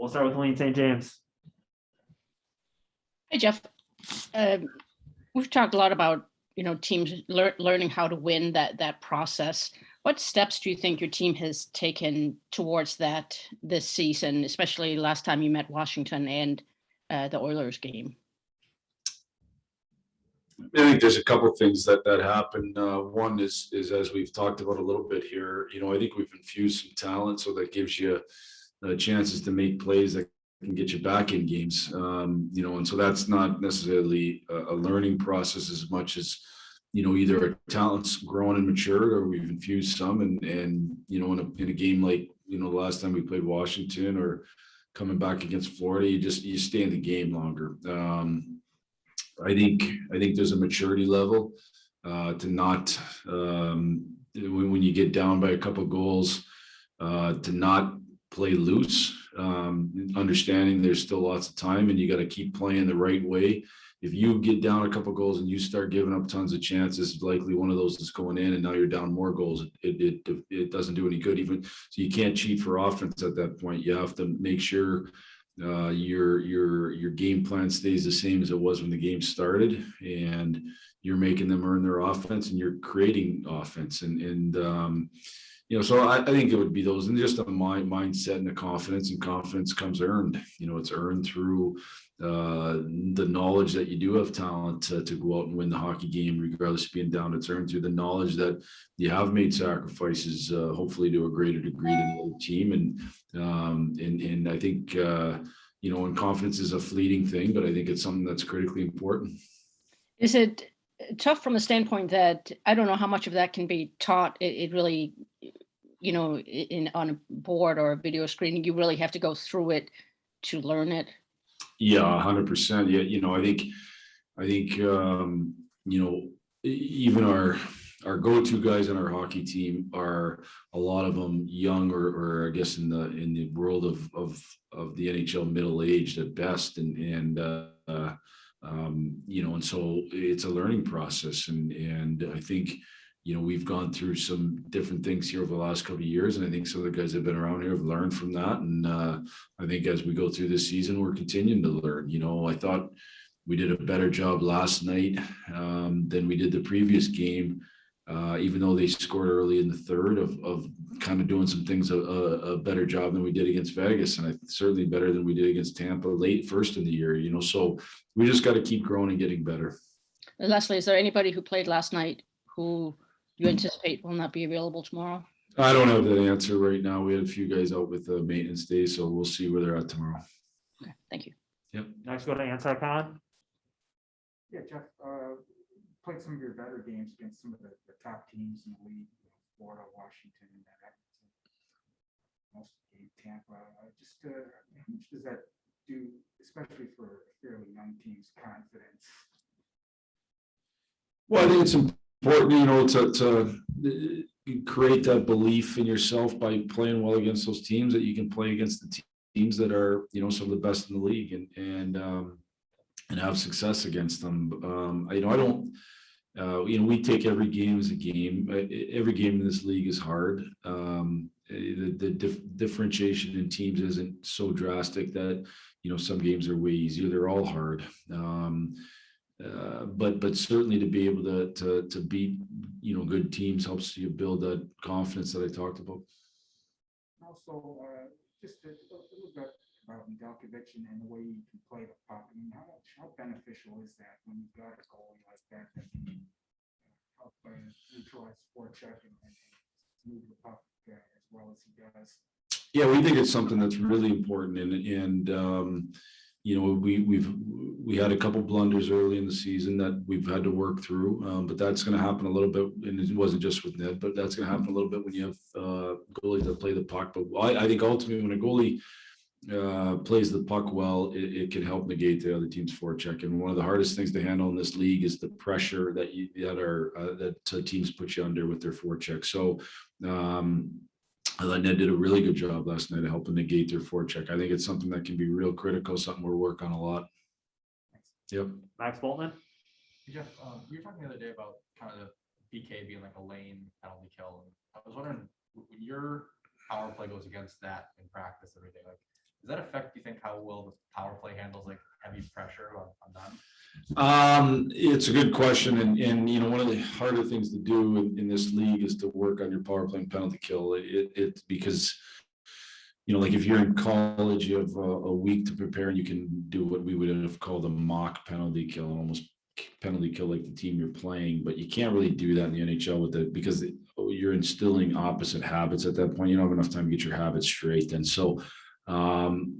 We'll start with Wayne St. James. Hey, Jeff. We've talked a lot about, teams learning how to win, that process. What steps do you think your team has taken towards that this season, especially last time you met Washington and the Oilers game? I think there's a couple of things that happen. One is as we've talked about a little bit here, I think we've infused some talent, so that gives you chances to make plays that can get you back in games. And so that's not necessarily a learning process as much as, either our talent's grown and matured, or we've infused some, and in a game like, the last time we played Washington or coming back against Florida, you stay in the game longer. I think there's a maturity level to not when you get down by a couple of goals to not play loose, understanding there's still lots of time and you got to keep playing the right way. If you get down a couple of goals and you start giving up tons of chances, likely one of those is going in, and now you're down more goals. It doesn't do any good. Even so, you can't cheat for offense at that point. You have to make sure your game plan stays the same as it was when the game started, and you're making them earn their offense, and you're creating offense, so I think it would be those, and just a mindset and a confidence, and confidence comes earned. It's earned through the knowledge that you do have talent to go out and win the hockey game, regardless of being down. It's earned through the knowledge that you have made sacrifices, hopefully to a greater degree than the other team, and I think and confidence is a fleeting thing, but I think it's something that's critically important. Is it tough from the standpoint that I don't know how much of that can be taught? It really, on a board or a video screen, you really have to go through it to learn it. Yeah, 100%. Yeah, I think even our go-to guys on our hockey team are a lot of them young, or I guess in the world of the NHL, middle-aged at best, and so it's a learning process, and I think we've gone through some different things here over the last couple of years, and I think some of the guys that have been around here have learned from that, and I think as we go through this season, we're continuing to learn. I thought we did a better job last night than we did the previous game, even though they scored early in the third, of kind of doing some things a better job than we did against Vegas, and certainly better than we did against Tampa late first in the year. So we just got to keep growing and getting better. Leslie, is there anybody who played last night who you anticipate will not be available tomorrow? I don't have that answer right now. We had a few guys out with the maintenance day, so we'll see where they're at tomorrow. Okay, thank you. Yep. Next, go to Ansar Khan. Yeah, Jeff, played some of your better games against some of the top teams in the league, Florida, Washington, and most of the Tampa. How much does that do, especially for fairly young teams' confidence? Well, I think it's important, to create that belief in yourself by playing well against those teams, that you can play against the teams that are, some of the best in the league, and have success against them. I don't, we take every game as a game. Every game in this league is hard. The differentiation in teams isn't so drastic that, some games are way easier. They're all hard. But certainly to be able to beat, good teams helps you build that confidence that I talked about. Also, just a little bit about Nedeljkovic and the way you can play the puck. I mean, how beneficial is that when you've got a goalie like that can help neutralize forecheck and move the puck as well as he does? Yeah, we think it's something that's really important, and we had a couple blunders early in the season that we've had to work through, but that's going to happen a little bit, and it wasn't just with Ned, but that's going to happen a little bit when you have goalies that play the puck. But I think ultimately when a goalie plays the puck well, it can help negate the other team's forecheck. And one of the hardest things to handle in this league is the pressure that teams put you under with their forecheck. So I thought Ned did a really good job last night of helping negate their forecheck. I think it's something that can be real critical, something we're working on a lot. Yep. Max Boltman. Jeff, you were talking the other day about kind of the PK being like a lane penalty kill. And I was wondering, when your power play goes against that in practice every day, like does that affect, do you think, how well the power play handles like heavy pressure on them? It's a good question, and you know, one of the harder things to do in this league is to work on your power play and penalty kill. It because, you know, like if you're in college, you have a week to prepare, and you can do what we would have called a mock penalty kill, and almost penalty kill like the team you're playing. But you can't really do that in the NHL with it because you're instilling opposite habits at that point. You don't have enough time to get your habits straight, and so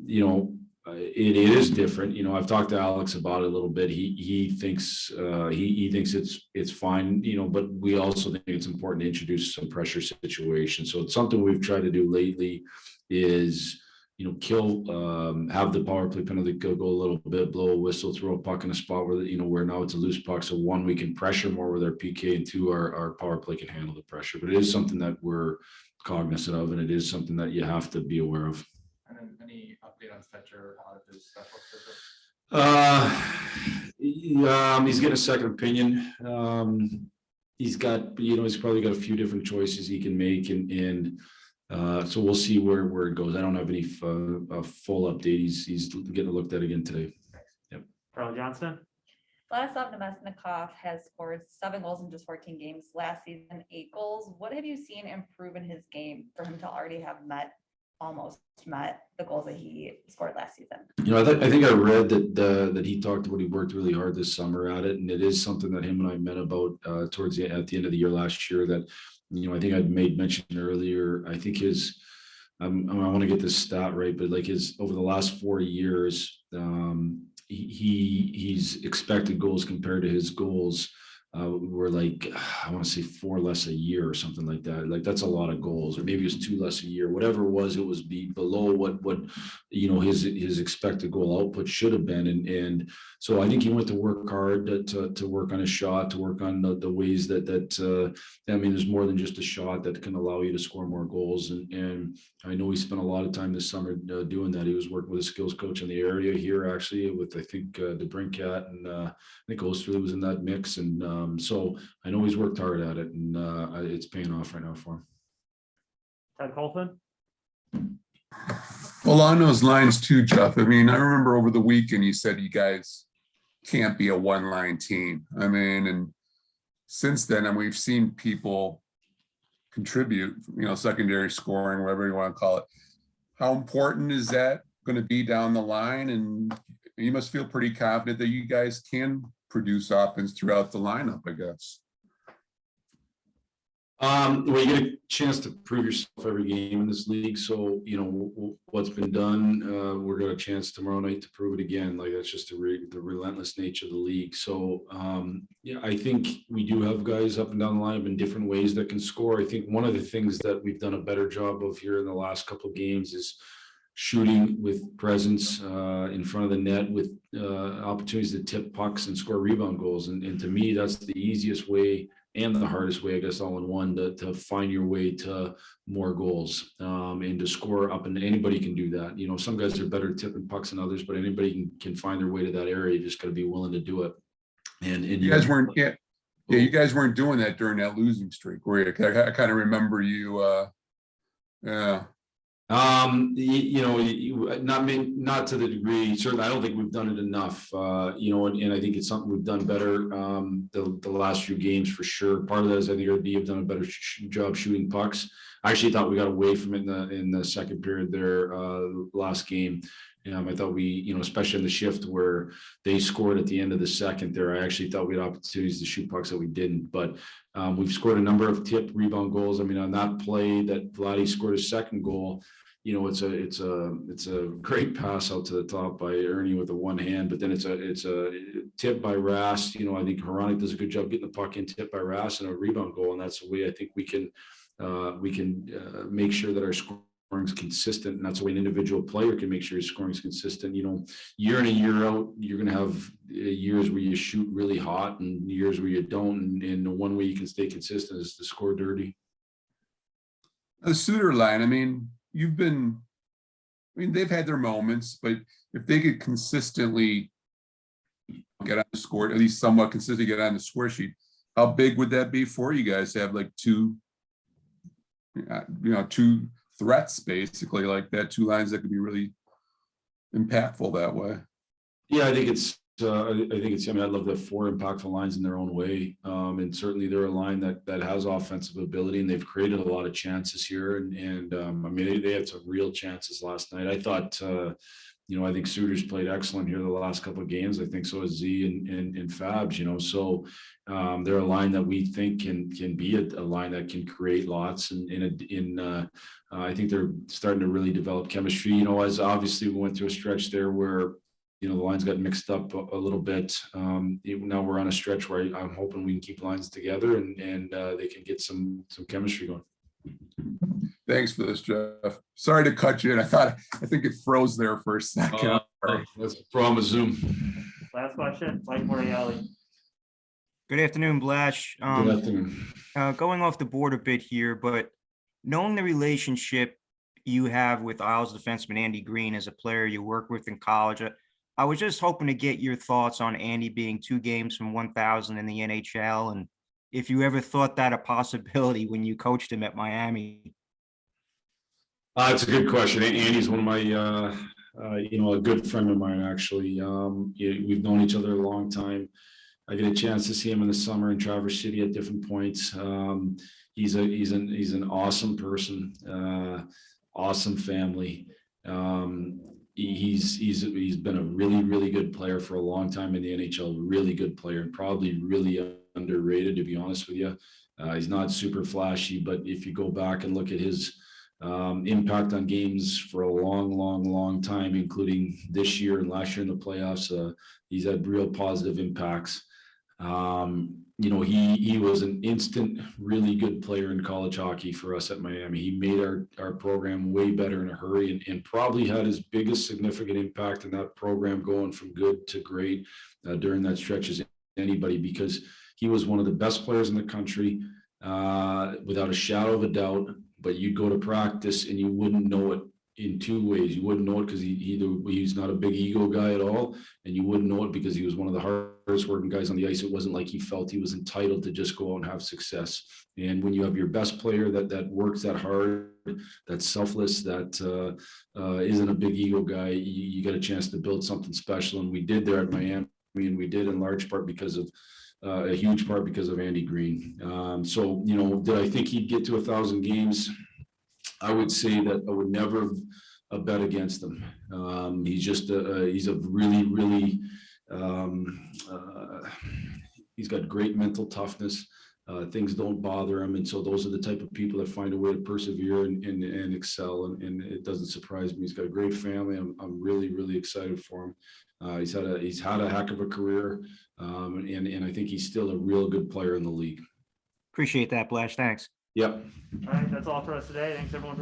you know. It is different. You know, I've talked to Alex about it a little bit. He thinks he thinks it's fine, you know, but we also think it's important to introduce some pressure situations. So it's something we've tried to do lately is, you know, have the power play penalty go a little bit, blow a whistle, throw a puck in a spot where, you know, where now it's a loose puck. So one, we can pressure more with our PK, and two, our power play can handle the pressure. But it is something that we're cognizant of, and it is something that you have to be aware of. And then any update on Stetcher, how his special visit? He's getting a second opinion. He's got, you know, he's probably got a few different choices he can make, and so we'll see where it goes. I don't have any full update. He's getting looked at again today. Charlie Johnston, Vladislav Nemesnikov has scored 7 goals in just 14 games. Last season, 8 goals. What have you seen improve in his game for him to already have almost met the goals that he scored last season? You know, I think I read that he talked about he worked really hard this summer at it, and it is something that him and I met about at the end of the year last year. That, you know, I think I'd made mention earlier. I think I want to get this stat right, but like over the last 4 years, he's expected goals compared to his goals were like, I want to say 4 less a year or something like that. Like that's a lot of goals, or maybe it was 2 less a year, whatever it was below what you know his expected goal output should have been. And so I think he went to work hard to work on his shot, to work on the ways that I mean, there's more than just a shot that can allow you to score more goals. And I know he spent a lot of time this summer doing that. He was working with a skills coach in the area here, actually, with I think DeBrincat, and I think Osterley was in that mix. And so I know he's worked hard at it, and it's paying off right now for him. Ted Colton, Well, on those lines too, Jeff, I mean, I remember over the weekend you said you guys can't be a one-line team. I mean, and since then, and we've seen people contribute, you know, secondary scoring, whatever you want to call it. How important is that going to be down the line? And you must feel pretty confident that you guys can produce offense throughout the lineup, I guess. Well, you get a chance to prove yourself every game in this league. So, you know, what's been done, we're going to a chance tomorrow night to prove it again. Like that's just the relentless nature of the league. So, yeah, I think we do have guys up and down the lineup in different ways that can score. I think one of the things that we've done a better job of here in the last couple of games is shooting with presence in front of the net, with opportunities to tip pucks and score rebound goals. And to me, that's the easiest way and the hardest way, I guess, all in one, to find your way to more goals and to score up. And anybody can do that. You know, some guys are better tipping pucks than others, but anybody can find their way to that area. You just got to be willing to do it. And you guys weren't, you guys weren't doing that during that losing streak, were you? I kind of remember you, yeah. You know, not to the degree, certainly I don't think we've done it enough, you know, and I think it's something we've done better the last few games for sure. Part of that is I think our D have done a better job shooting pucks. I actually thought we got away from it in the second period there last game. I thought we, you know, especially in the shift where they scored at the end of the second there, I actually thought we had opportunities to shoot pucks that we didn't. But we've scored a number of tip rebound goals. I mean, on that play that Vladdy scored his second goal, you know, it's a great pass out to the top by Ernie with the one hand, but then it's a tip by Rass. You know, I think Hronik does a good job getting the puck in, tip by Rass, and a rebound goal, and that's the way I think we can make sure that our scoring is consistent, and that's the way an individual player can make sure his scoring is consistent. You know, year in and year out, you're going to have years where you shoot really hot and years where you don't, and the one way you can stay consistent is to score dirty. The Suter line, I mean, they've had their moments, but if they could consistently get on the score, at least somewhat consistently get on the score sheet, how big would that be for you guys to have like two threats basically like that, 2 lines that could be really impactful that way. Yeah, I think it's, I mean, I love the four impactful lines in their own way. And certainly they're a line that has offensive ability, and they've created a lot of chances here. And I mean, they had some real chances last night. I thought, I think Suter's played excellent here the last couple of games. I think so has Z and Fabs, so they're a line that we think can be a line that can create lots. And I think they're starting to really develop chemistry, as obviously we went through a stretch there where, the lines got mixed up a little bit. Now we're on a stretch where I'm hoping we can keep lines together and they can get some chemistry going. Thanks for this, Jeff. Sorry to cut you in. I think it froze there for a second. That's the problem with Zoom. Last question, Mike Morreale. Good afternoon, Blash. Good afternoon. Going off the board a bit here, but knowing the relationship you have with Isles defenseman Andy Green as a player you worked with in college, I was just hoping to get your thoughts on Andy being 2 games from 1,000 in the NHL, and if you ever thought that a possibility when you coached him at Miami. It's a good question. Andy's one of my, a good friend of mine, actually. We've known each other a long time. I get a chance to see him in the summer in Traverse City at different points. He's an awesome person, awesome family. He's been a really, really good player for a long time in the NHL, really good player, and probably really underrated, to be honest with you. He's not super flashy, but if you go back and look at his impact on games for a long time, including this year and last year in the playoffs, he's had real positive impacts. He was an instant, really good player in college hockey for us at Miami. He made our program way better in a hurry and probably had his biggest significant impact in that program going from good to great during that stretch as anybody, because he was one of the best players in the country, without a shadow of a doubt. But you'd go to practice and you wouldn't know it in 2 ways. You wouldn't know it because he's not a big ego guy at all, and you wouldn't know it because he was one of the hardest working guys on the ice. It wasn't like he felt he was entitled to just go out and have success. And when you have your best player that works that hard, that's selfless, that isn't a big ego guy, you get a chance to build something special. And we did there at Miami, and we did in large part because of a huge part because of Andy Green. So, did I think he'd get to 1,000 games? I would say that I would never bet against him. He's just he's a really, really, he's got great mental toughness. Things don't bother him. And so those are the type of people that find a way to persevere and excel. And it doesn't surprise me. He's got a great family. I'm really, really excited for him. He's had a heck of a career. And I think he's still a real good player in the league. Appreciate that, Blash. Thanks. Yep. All right, that's all for us today. Thanks everyone for